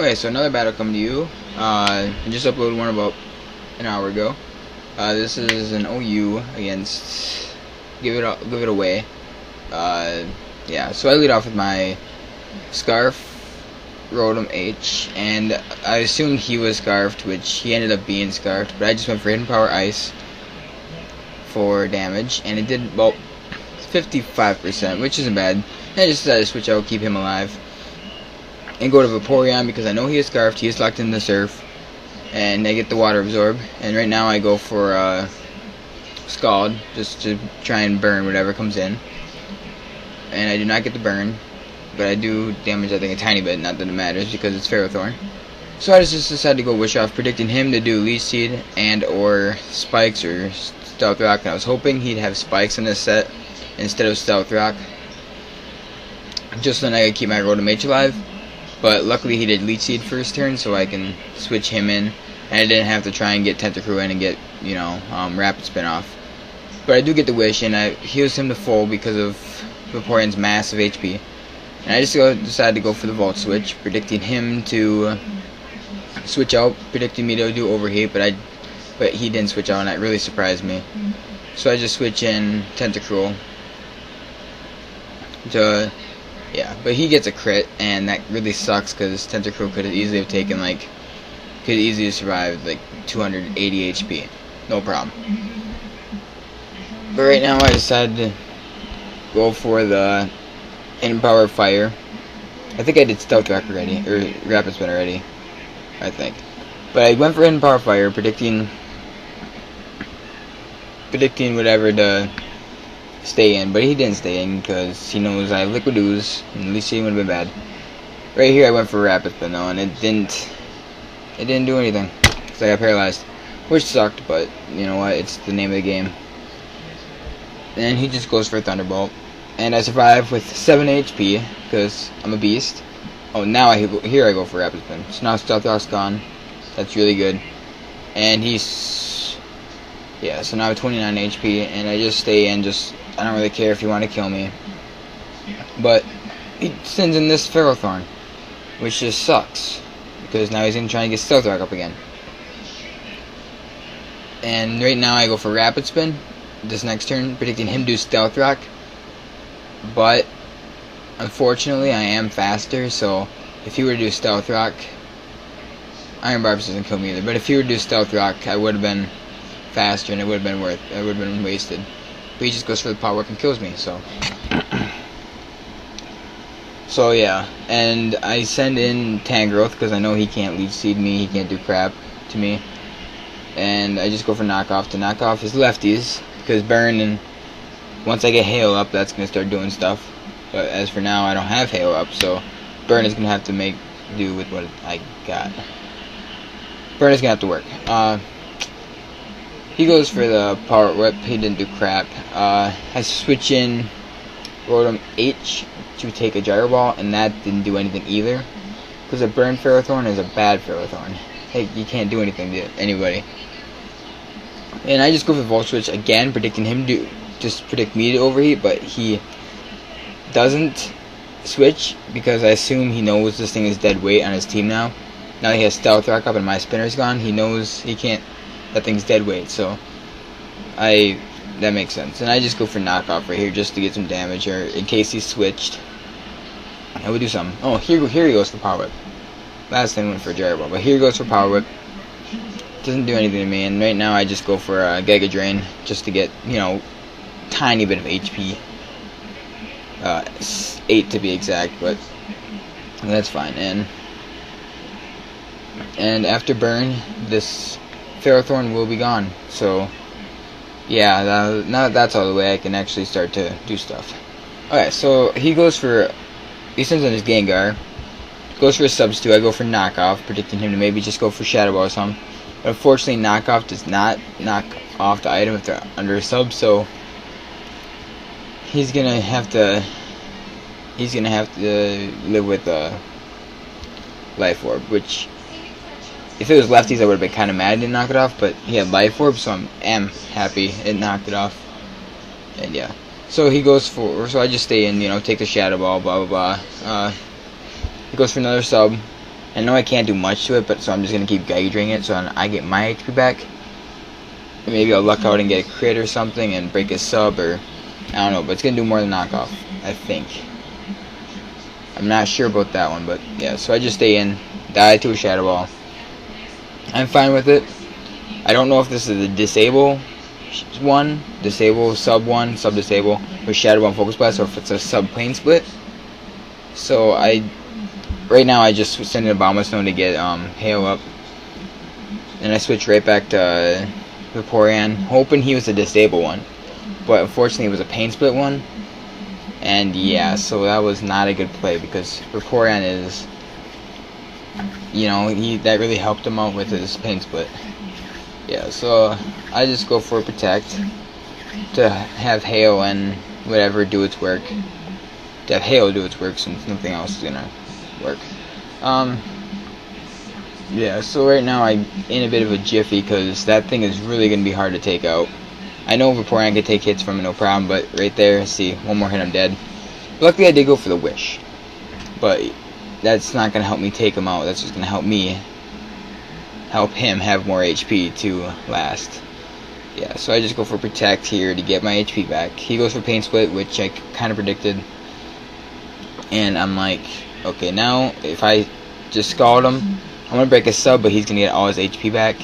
Okay, so another battle coming to you. I just uploaded one about an hour ago. This is an OU against GiveItAway. Yeah, so I lead off with my Scarf, rotom-h, and I assumed he was Scarfed, which he ended up being Scarfed, but I just went for Hidden Power Ice for damage, and it did about 55%, which isn't bad. And I just decided to switch out, keep him alive, and go to Vaporeon because I know he is Scarfed, he is locked in the Surf, and I get the Water Absorb. And right now I go for Scald, just to try and burn whatever comes in. And I do not get the burn, but I do damage, I think, a tiny bit, not that it matters because it's Ferrothorn. So I just decided to go Wish Off, predicting him to do Leech Seed and or Spikes or Stealth Rock. And I was hoping he'd have Spikes in this set instead of Stealth Rock, just so then I could keep my rotom-h alive. But luckily he did Leech Seed first turn, so I can switch him in, and I didn't have to try and get Tentacruel in and get, you know, Rapid Spin off. But I do get the Wish, and I heals him to full because of Vaporeon's massive HP. And I just decided to go for the Volt Switch, predicting him to switch out, predicting me to do Overheat, but he didn't switch out, and that really surprised me. So I just switch in Tentacruel to, yeah, but he gets a crit, and that really sucks because Tentacruel could have easily survived like 280 HP, no problem. But right now I decided to go for the Hidden Power Fire. I think I did Stealth Rock already, or Rapid Spin already, I think. But I went for Hidden Power Fire, predicting whatever to stay in, but he didn't stay in because he knows I have Liquid Ooze, and at least he would have been bad. Right here I went for Rapid Spin though, and it didn't do anything, so I got paralyzed, which sucked, but you know what, it's the name of the game. And he just goes for Thunderbolt, and I survive with 7 HP because I'm a beast. Oh, now here I go for Rapid Spin. So now Stealth Rock's gone. That's really good. And he's, yeah, so now I have 29 HP, and I just stay in. I don't really care if you want to kill me. But he sends in this Ferrothorn, which just sucks because now he's gonna try and get Stealth Rock up again. And right now I go for Rapid Spin this next turn, predicting him to do Stealth Rock. But unfortunately I am faster, so if he were to do Stealth Rock, Iron Barbs doesn't kill me either, but if he were to do Stealth Rock, I would have been faster and it would have been wasted. But he just goes for the Power Whip and kills me, so so yeah. And I send in Tangrowth because I know he can't Leech Seed me, he can't do crap to me. And I just go for Knockoff to knock off his lefties, because Burn, and once I get Hail up, that's going to start doing stuff. But as for now, I don't have Hail up, so Burn is going to have to make do with what I got. Burn is going to have to work. He goes for the Power Whip, he didn't do crap. I switch in rotom-h to take a Gyro Ball, and that didn't do anything either, because a Burn Ferrothorn is a bad Ferrothorn. Hey, you can't do anything to anybody. And I just go for the Volt Switch again, predicting him to just predict me to Overheat, but he doesn't switch because I assume he knows this thing is dead weight on his team now. Now he has Stealth Rock up and my Spinner's gone, he knows he can't, that thing's dead weight, so that makes sense. And I just go for Knockoff right here just to get some damage, or in case he switched, I would do something. Oh, here he goes for Power Whip. Last thing went for Gyro Ball, but here he goes for Power Whip. Doesn't do anything to me, and right now I just go for Giga Drain just to get, you know, tiny bit of HP. 8 to be exact, but that's fine. And after Burn, this Ferrothorn will be gone. So yeah, now that that's all the way, I can actually start to do stuff. Okay, so he sends in his Gengar, goes for a Substitute. I go for Knockoff, predicting him to maybe just go for Shadow Ball or something. But unfortunately, Knockoff does not knock off the item if they're under a sub, so he's gonna have to live with Life Orb, which if it was lefties I would have been kind of mad he didn't knock it off, but he had Life Orb, so I am happy it knocked it off. And yeah, so he goes for, so I just stay in, you know, take the Shadow Ball, blah blah blah. He goes for another sub, I know I can't do much to it, but so I'm just gonna keep Geidraing it so I get my HP back. And maybe I'll luck out and get a crit or something and break a sub, or I don't know, but it's gonna do more than knockoff, I think. I'm not sure about that one, but yeah, so I just stay in, die to a Shadow Ball. I'm fine with it. I don't know if this is a disable one, disable, sub one, sub disable, with Shadow Ball and Focus Blast, or if it's a sub plane split. So right now I just send in a Abomasnow to get Hail up. And I switch right back to Vaporeon, hoping he was a disable one. But unfortunately it was a pain split one. And yeah, so that was not a good play because Vaporeon is, you know, that really helped him out with his pain split. Yeah, so I just go for Protect to have Hail and whatever do its work. To have Hail do its work since nothing else is gonna work. Yeah, so right now I'm in a bit of a jiffy because that thing is really gonna be hard to take out. I know Vaporeon can take hits from it no problem, but right there, see, one more hit I'm dead. Luckily I did go for the Wish, but that's not gonna help me take him out. That's just gonna help him have more HP to last. Yeah, so I just go for Protect here to get my HP back. He goes for Pain Split, which I kind of predicted. And I'm like, okay, now if I just Scald him, I'm going to break a sub, but he's going to get all his HP back.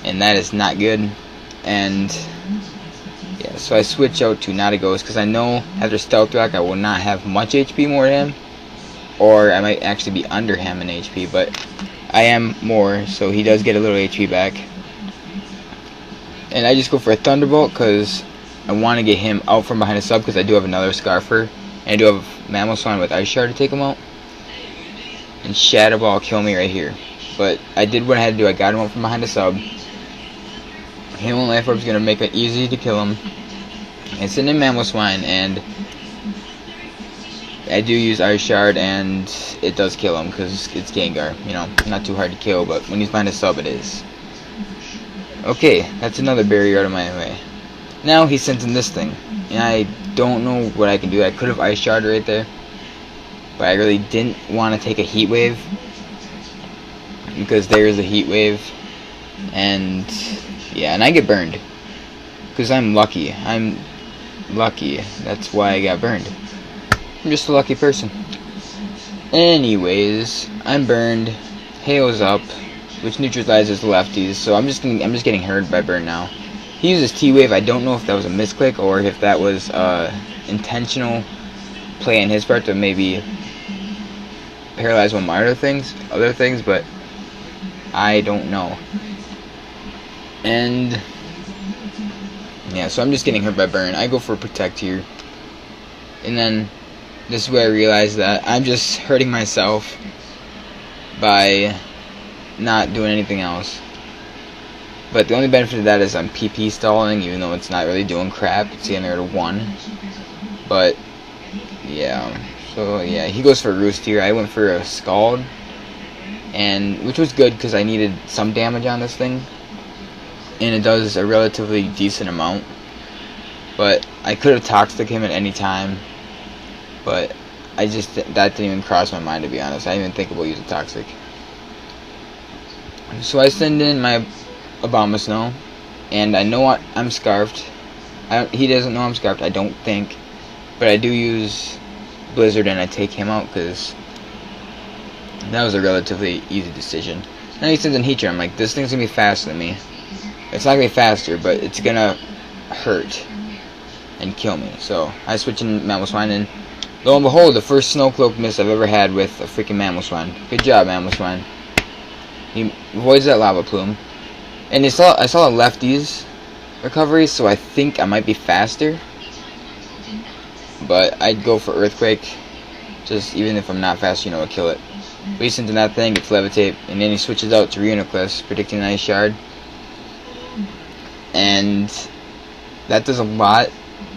And that is not good. And yeah, so I switch out to not a Ghost, because I know after Stealth Rock I will not have much HP more than him. Or I might actually be under him in HP, but I am more, so he does get a little HP back. And I just go for a Thunderbolt because I want to get him out from behind a sub because I do have another Scarfer. And I do have Mamoswine with Ice Shard to take him out. And Shadow Ball kill me right here. But I did what I had to do. I got him out from behind a sub. Him and Life Orb is going to make it easy to kill him. And send in Mamoswine, and I do use Ice Shard, and it does kill him because it's Gengar. You know, not too hard to kill, but when he's behind a sub, it is. Okay, that's another barrier out of my way. Now he sends in this thing, and I don't know what I can do. I could have Ice Shard right there, but I really didn't want to take a Heat Wave because there is a Heat Wave, and yeah, and I get burned because I'm lucky. I'm lucky. That's why I got burned. I'm just a lucky person. Anyways, I'm burned. Hail's up, which neutralizes the lefties. So I'm just getting hurt by burn now. He uses T-Wave. I don't know if that was a misclick or if that was intentional play on his part to maybe paralyze one of my other things, but I don't know. And yeah, so I'm just getting hurt by burn. I go for Protect here, and then this is where I realize that I'm just hurting myself by not doing anything else. But the only benefit of that is I'm PP stalling, even though it's not really doing crap. It's getting there to 1. But yeah, so yeah, he goes for a Roost here. I went for a Scald, and which was good because I needed some damage on this thing, and it does a relatively decent amount. But I could have Toxic him at any time, but that didn't even cross my mind, to be honest. I didn't even think about using Toxic. So I send in my Abomasnow, and I know I'm Scarfed. He doesn't know I'm Scarfed, I don't think, but I do use Blizzard and I take him out because that was a relatively easy decision. Now he sends in Heat Charm. I'm like, this thing's gonna be faster than me. It's not gonna be faster, but it's gonna hurt and kill me. So I switch in Mamoswine, and lo and behold, the first Snow Cloak miss I've ever had with a freaking Mamoswine. Good job, Mamoswine. He avoids that Lava Plume. And I saw a lefties recovery, so I think I might be faster. But I'd go for Earthquake, just even if I'm not fast, you know, I'll kill it. But he sends in that thing, it's Levitate, and then he switches out to Reuniclus, predicting an Ice Shard. And that does a lot.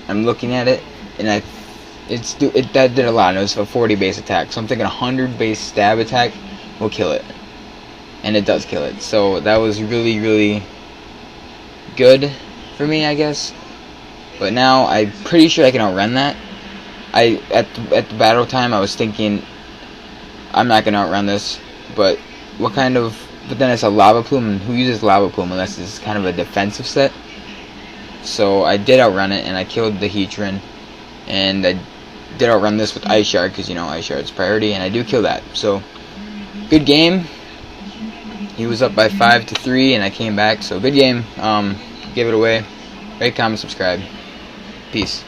I'm looking at it, and that did a lot. And it was a 40 base attack, so I'm thinking 100 base stab attack will kill it. And it does kill it. So that was really, really good for me, I guess. But now I'm pretty sure I can outrun that. At the battle time, I was thinking I'm not gonna outrun this. But what kind of? But then it's a lava plume, and who uses lava plume unless it's kind of a defensive set? So I did outrun it, and I killed the Heatran, and I did outrun this with Ice Shard because you know Ice Shard's priority, and I do kill that. So good game. He was up by 5-3, and I came back. So good game. Give it away. Rate, comment, subscribe. Peace.